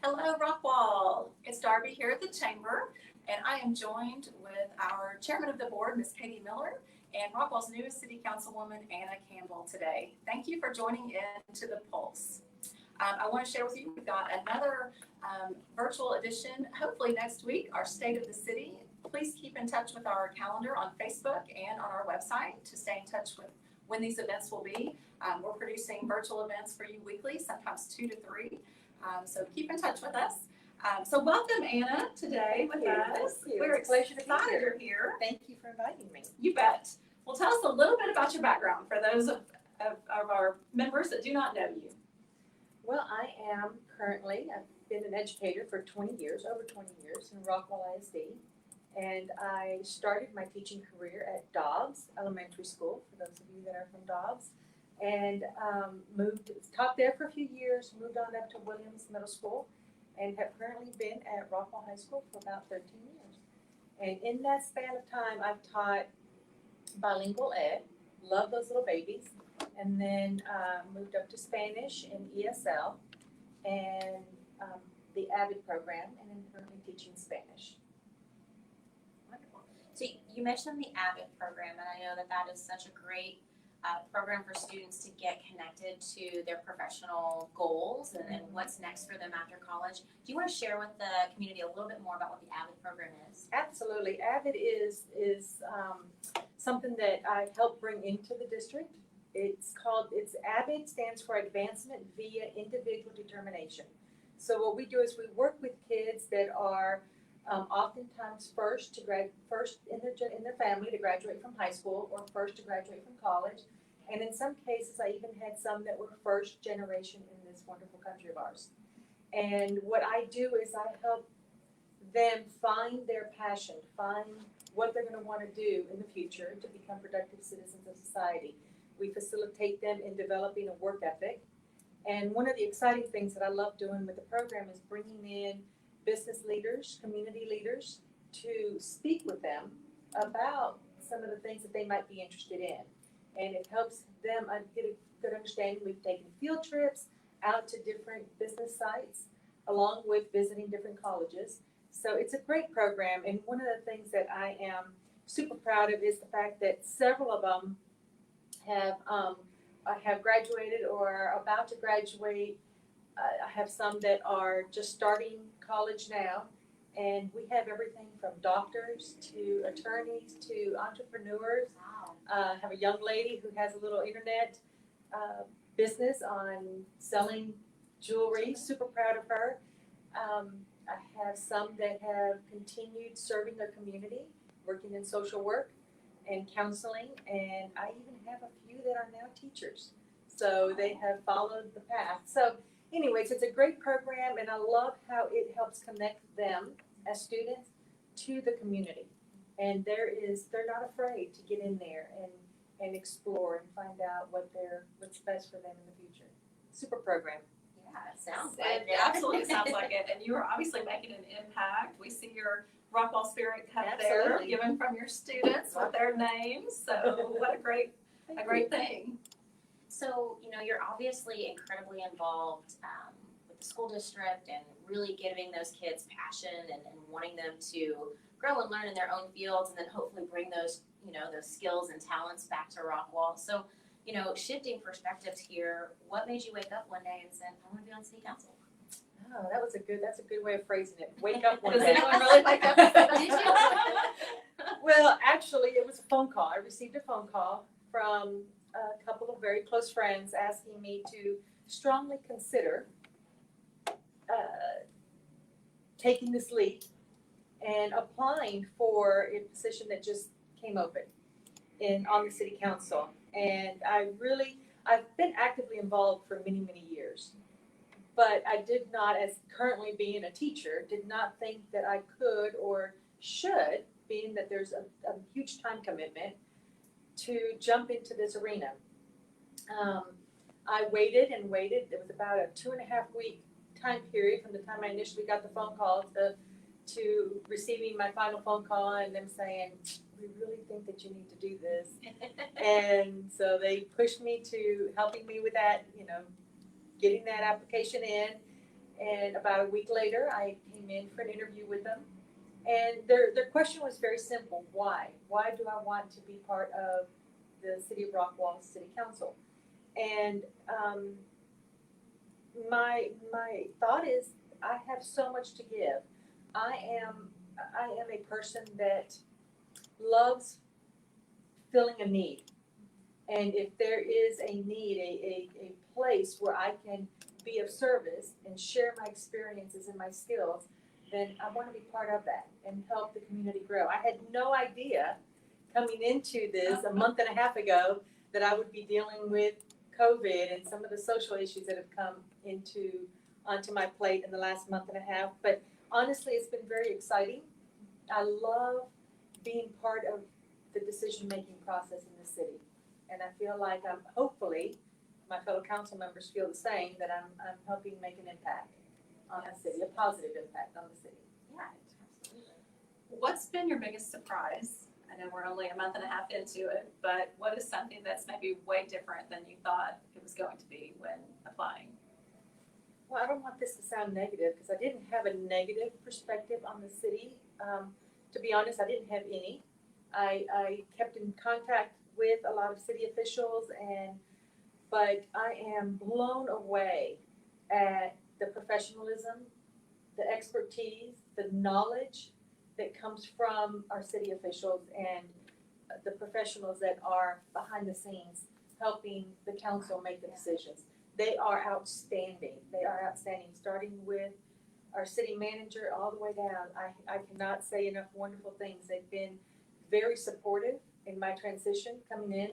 Hello, Rockwall. It's Darby here at the Chamber, and I am joined with our Chairman of the Board, Ms. Katie Miller, and Rockwall's newest City Councilwoman, Anna Campbell, today. Thank you for joining in to the Pulse. I want to share with you, we've got another virtual edition, hopefully next week, our State of the City. Please keep in touch with our calendar on Facebook and on our website to stay in touch with when these events will be. We're producing virtual events for you weekly, sometimes 2 to 3. So keep in touch with us. So welcome, Anna, today with us. We're excited you're here. Thank you for inviting me. You bet. Well, tell us a little bit about your background for those of our members that do not know you. Well, I am currently, I've been an educator for 20 years, over 20 years in Rockwall ISD. And I started my teaching career at Dobbs Elementary School, for those of you that are from Dobbs. And taught there for a few years, moved on up to Williams Middle School, and have currently been at Rockwall High School for about 13 years. And in that span of time, I've taught bilingual ed, love those little babies, and then moved up to Spanish and ESL, and the AVID program, and I'm currently teaching Spanish. Wonderful. So you mentioned the AVID program, and I know that is such a great program for students to get connected to their professional goals and what's next for them after college. Do you want to share with the community a little bit more about what the AVID program is? Absolutely. AVID is something that I help bring into the district. It's AVID stands for Advancement via Individual Determination. So what we do is we work with kids that are oftentimes first in their family to graduate from high school, or first to graduate from college. And in some cases, I even had some that were first generation in this wonderful country of ours. And what I do is I help them find their passion, find what they're going to want to do in the future to become productive citizens of society. We facilitate them in developing a work ethic. And one of the exciting things that I love doing with the program is bringing in business leaders, community leaders, to speak with them about some of the things that they might be interested in. And it helps them get a good understanding. We've taken field trips out to different business sites, along with visiting different colleges. So it's a great program, and one of the things that I am super proud of is the fact that several of them have graduated or are about to graduate. I have some that are just starting college now, and we have everything from doctors to attorneys to entrepreneurs. Wow. I have a young lady who has a little internet business on selling jewelry. Super proud of her. I have some that have continued serving their community, working in social work and counseling, and I even have a few that are now teachers. So they have followed the path. So anyways, it's a great program, and I love how it helps connect them as students to the community. And they're not afraid to get in there and explore and find out what's best for them in the future. Super program. Yeah, it sounds like It absolutely sounds like it. And you are obviously making an impact. We see your Rockwall Spirit Cup there, Absolutely. given from your students with their names. So what a great thing. So, you're obviously incredibly involved with the school district and really giving those kids passion and wanting them to grow and learn in their own fields, and then hopefully bring those skills and talents back to Rockwall. So, shifting perspectives here, what made you wake up one day and said, I want to be on city council? Oh, that's a good way of phrasing it. Wake up one Does day. anyone really wake up and say that? Did you? Well, actually, it was a phone call. I received a phone call from a couple of very close friends asking me to strongly consider taking this leap and applying for a position that just came open on the city council. And I've been actively involved for many, many years. But I did not, as currently being a teacher, did not think that I could or should, being that there's a huge time commitment, to jump into this arena. I waited and waited. It was about a 2.5 week time period from the time I initially got the phone call to receiving my final phone call and them saying, we really think that you need to do this. And so they pushed me to helping me with that, getting that application in. And about a week later, I came in for an interview with them. And their question was very simple. Why? Why do I want to be part of the City of Rockwall City Council? And my thought is, I have so much to give. I am a person that loves filling a need. And if there is a need, a place where I can be of service and share my experiences and my skills, then I want to be part of that and help the community grow. I had no idea coming into this a month and a half ago that I would be dealing with COVID and some of the social issues that have come onto my plate in the last month and a half. But honestly, it's been very exciting. I love being part of the decision-making process in the city. And I feel like hopefully, my fellow council members feel the same, that I'm helping make an impact on the city, a positive impact on the city. Yeah, absolutely. What's been your biggest surprise? I know we're only a month and a half into it, but what is something that's maybe way different than you thought it was going to be when applying? Well, I don't want this to sound negative, because I didn't have a negative perspective on the city. To be honest, I didn't have any. I kept in contact with a lot of city officials, but I am blown away at the professionalism, the expertise, the knowledge that comes from our city officials and the professionals that are behind the scenes helping the council make the decisions. They are outstanding. They are outstanding, starting with our city manager all the way down. I cannot say enough wonderful things. They've been very supportive in my transition coming in,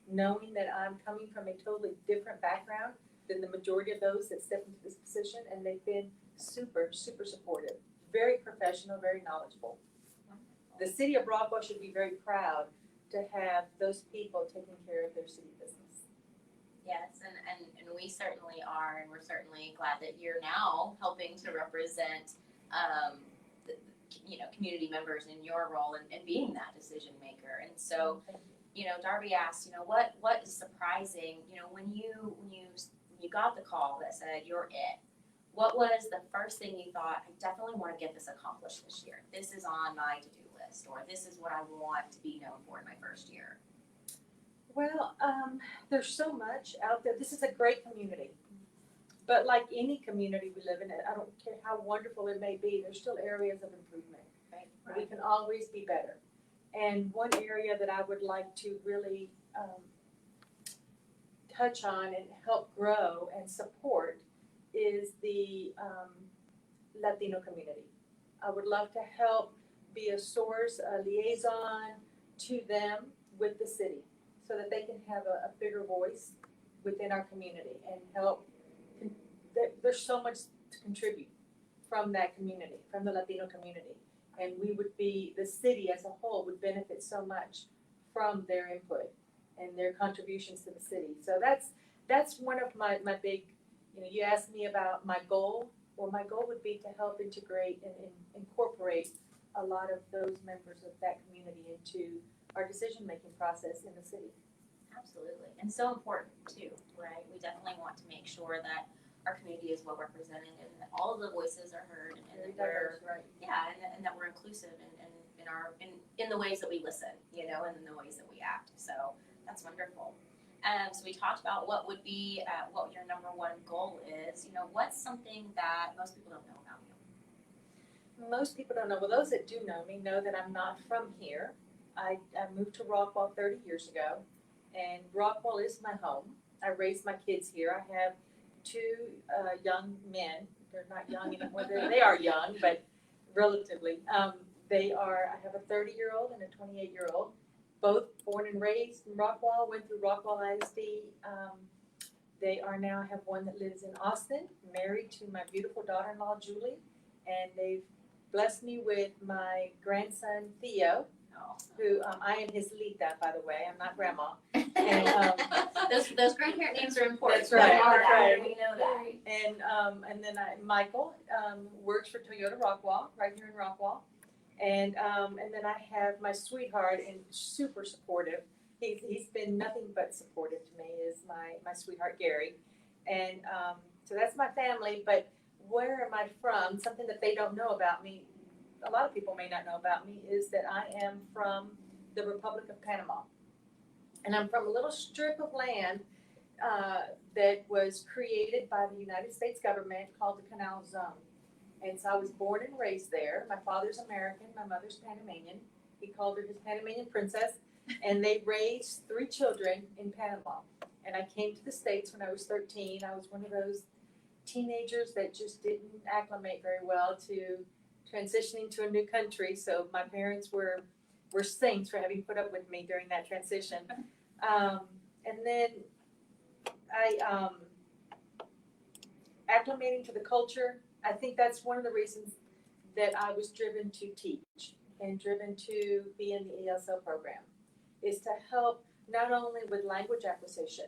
knowing that I'm coming from a totally different background than the majority of those that step into this position, and they've been super, super supportive, very professional, very knowledgeable. The city of Rockwall should be very proud to have those people taking care of their city business. Yes, and we certainly are, and we're certainly glad that you're now helping to represent, community members in your role and being that decision maker. And so, Darby asked, what is surprising, when you got the call that said you're it, what was the first thing you thought, I definitely want to get this accomplished this year. This is on my to-do list, or this is what I want to be known for in my first year? Well, there's so much out there. This is a great community. But like any community we live in, I don't care how wonderful it may be, there's still areas of improvement. Right. We can always be better. And one area that I would like to really touch on and help grow and support is the Latino community. I would love to help be a source, a liaison to them with the city, so that they can have a bigger voice within our community and help. There's so much to contribute from that community, from the Latino community. And the city as a whole would benefit so much from their input and their contributions to the city. So that's one of my big, you asked me about my goal. Well, my goal would be to help integrate and incorporate a lot of those members of that community into our decision-making process in the city. Absolutely, and so important too, right? We definitely want to make sure that our community is well represented and that all of the voices are heard, and that we're, right. and that we're inclusive in the ways that we listen, and in the ways that we act. So that's wonderful. So we talked about what would be what your number one goal is. What's something that most people don't know about you? Most people don't know. Well, those that do know me know that I'm not from here. I moved to Rockwall 30 years ago, and Rockwall is my home. I raised my kids here. I have two young men. They're not young anymore. They are young, but relatively. I have a 30-year-old and a 28-year-old, both born and raised in Rockwall, went through Rockwall ISD. They are now, I have one that lives in Austin, married to my beautiful daughter-in-law, Julie, and they've blessed me with my grandson, Theo, who I am his Lita, by the way. I'm not grandma. And those grandparent names are important. That's right. That's right. We know that. And then Michael works for Toyota Rockwall, right here in Rockwall. And then I have my sweetheart and super supportive. He's been nothing but supportive to me, is my sweetheart Gary. And so that's my family. But where am I from? Something that they don't know about me, a lot of people may not know about me, is that I am from the Republic of Panama. And I'm from a little strip of land that was created by the United States government called the Canal Zone. And so I was born and raised there. My father's American, my mother's Panamanian. He called her his Panamanian princess. And they raised 3 children in Panama. And I came to the States when I was 13. I was one of those teenagers that just didn't acclimate very well to transitioning to a new country. So my parents were saints for having put up with me during that transition. And then I acclimating to the culture. I think that's one of the reasons that I was driven to teach and driven to be in the ESL program, is to help not only with language acquisition,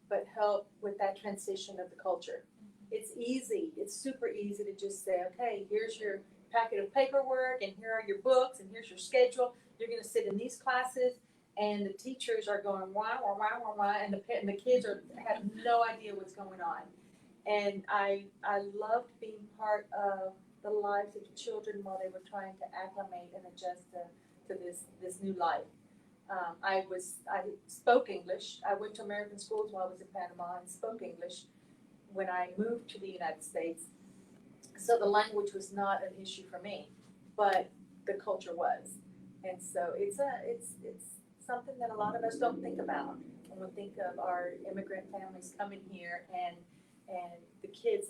but help with that transition of the culture. It's easy, it's super easy to just say, okay, here's your packet of paperwork, and here are your books, and here's your schedule. You're gonna sit in these classes, and the teachers are going wah, wah, wah, wah, wah, and the kids have no idea what's going on. And I loved being part of the lives of the children while they were trying to acclimate and adjust to this new life. I spoke English. I went to American schools while I was in Panama and spoke English when I moved to the United States. So the language was not an issue for me, but the culture was. And so it's something that a lot of us don't think about when we think of our immigrant families coming here and the kids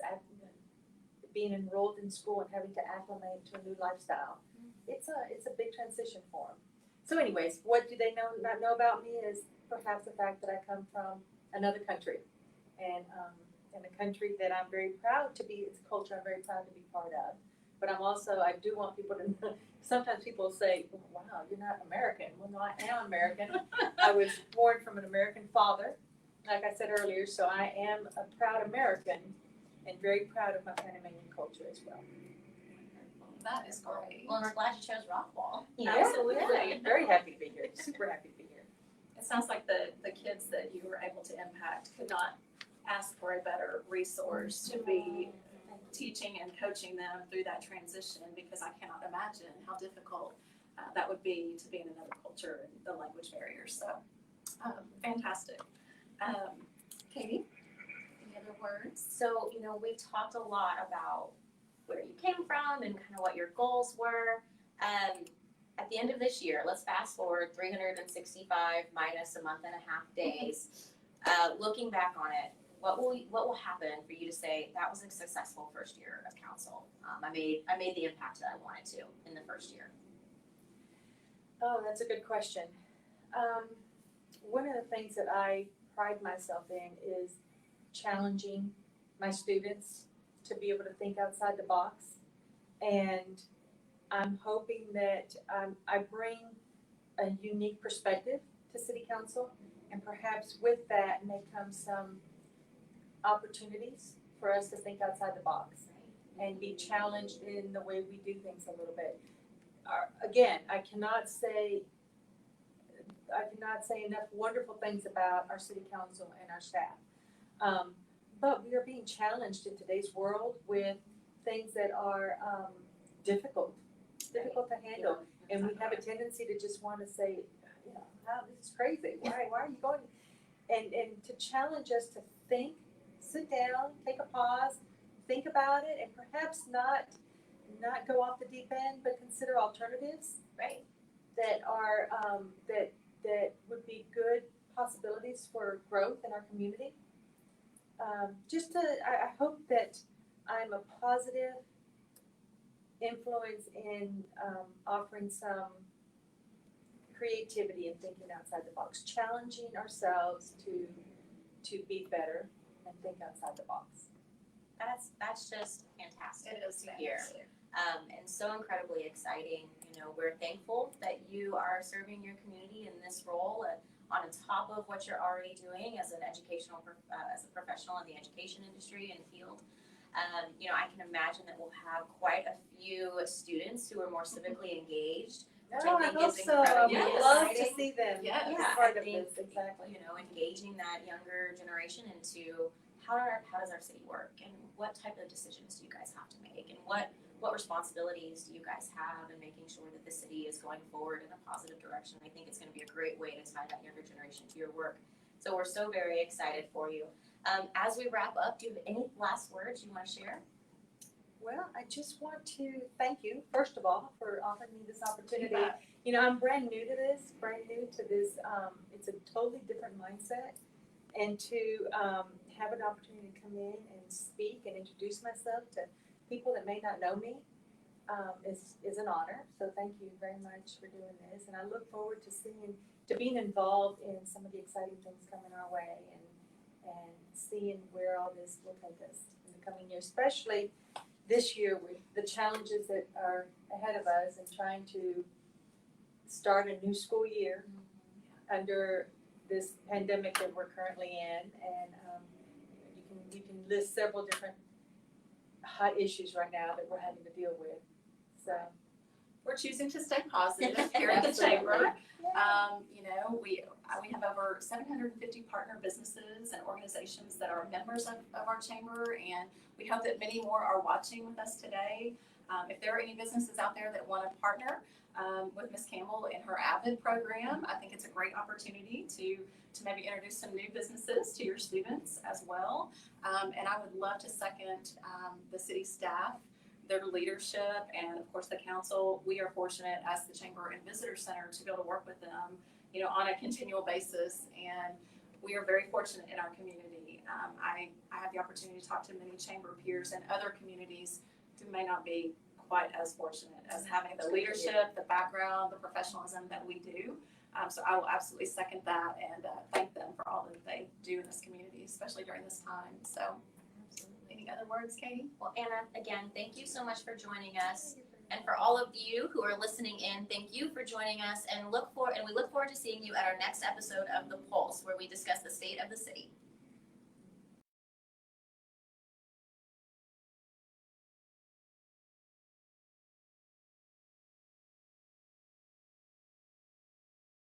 being enrolled in school and having to acclimate to a new lifestyle. It's a big transition for them. So anyways, what do they not know about me is perhaps the fact that I come from another country, and a country that I'm very proud to be, it's a culture I'm very proud to be part of. But I do want people to know, sometimes people say, wow, you're not American. Well, no, I am American. I was born from an American father, like I said earlier, so I am a proud American and very proud of my Panamanian culture as well. That is great. Well, we're glad you chose Rockwall. Absolutely. Yeah. Very happy to be here, super happy to be here. It sounds like the kids that you were able to impact could not ask for a better resource to be teaching and coaching them through that transition, because I cannot imagine how difficult that would be to be in another culture and the language barriers. So, fantastic. Katie, any other words? So, we talked a lot about where you came from and kind of what your goals were. At the end of this year, let's fast forward 365 minus a month and a half days. Looking back on it, what will happen for you to say that was a successful first year of council? I made the impact that I wanted to in the first year. Oh, that's a good question. One of the things that I pride myself in is challenging my students to be able to think outside the box. And I'm hoping that I bring a unique perspective to City Council, and perhaps with that may come some opportunities for us to think outside the box and be challenged in the way we do things a little bit. Again, I cannot say enough wonderful things about our City Council and our staff. But we are being challenged in today's world with things that are difficult to handle. And we have a tendency to just want to say, wow, this is crazy. Why are you going? And to challenge us to think, sit down, take a pause, think about it, and perhaps not go off the deep end, but consider alternatives, right? That are that would be good possibilities for growth in our community. I hope that I'm a positive influence in offering some creativity and thinking outside the box, challenging ourselves to be better and think outside the box. That's just fantastic. It is to hear. And so incredibly exciting. We're thankful that you are serving your community in this role on top of what you're already doing as as a professional in the education industry and field. I can imagine that we'll have quite a few students who are more civically engaged. Which I think is incredibly I'd love to exciting. see them Yes. as Yeah, part I of think, this, exactly. engaging that younger generation into how does our city work, and what type of decisions do you guys have to make, and what responsibilities do you guys have in making sure that the city is going forward in a positive direction. I think it's going to be a great way to tie that younger generation to your work. So we're so very excited for you. As we wrap up, do you have any last words you want to share? Well, I just want to thank you, first of all, for offering me this opportunity. You know, I'm brand new to this, it's a totally different mindset. And to have an opportunity to come in and speak and introduce myself to people that may not know me is an honor. So thank you very much for doing this. And I look forward to being involved in some of the exciting things coming our way and seeing where all this will take us in the coming year, especially this year with the challenges that are ahead of us and trying to start a new school year under this pandemic that we're currently in. And you can list several different hot issues right now that we're having to deal with. So We're choosing to stay positive here at the chamber. You know, we have over 750 partner businesses and organizations that are members of our chamber, and we hope that many more are watching with us today. If there are any businesses out there that want to partner with Ms. Campbell in her AVID program, I think it's a great opportunity to maybe introduce some new businesses to your students as well. And I would love to second the city staff, their leadership, and of course the council. We are fortunate as the Chamber and Visitor Center to be able to work with them, you know, on a continual basis, and we are very fortunate in our community. I have the opportunity to talk to many chamber peers in other communities who may not be quite as fortunate as having the leadership, the background, the professionalism that we do. So I will absolutely second that and thank them for all that they do in this community, especially during this time. So any other words, Katie? Well, Anna, again, thank you so much for joining us. And for all of you who are listening in, thank you for joining us, and we look forward to seeing you at our next episode of The Pulse, where we discuss the state of the city.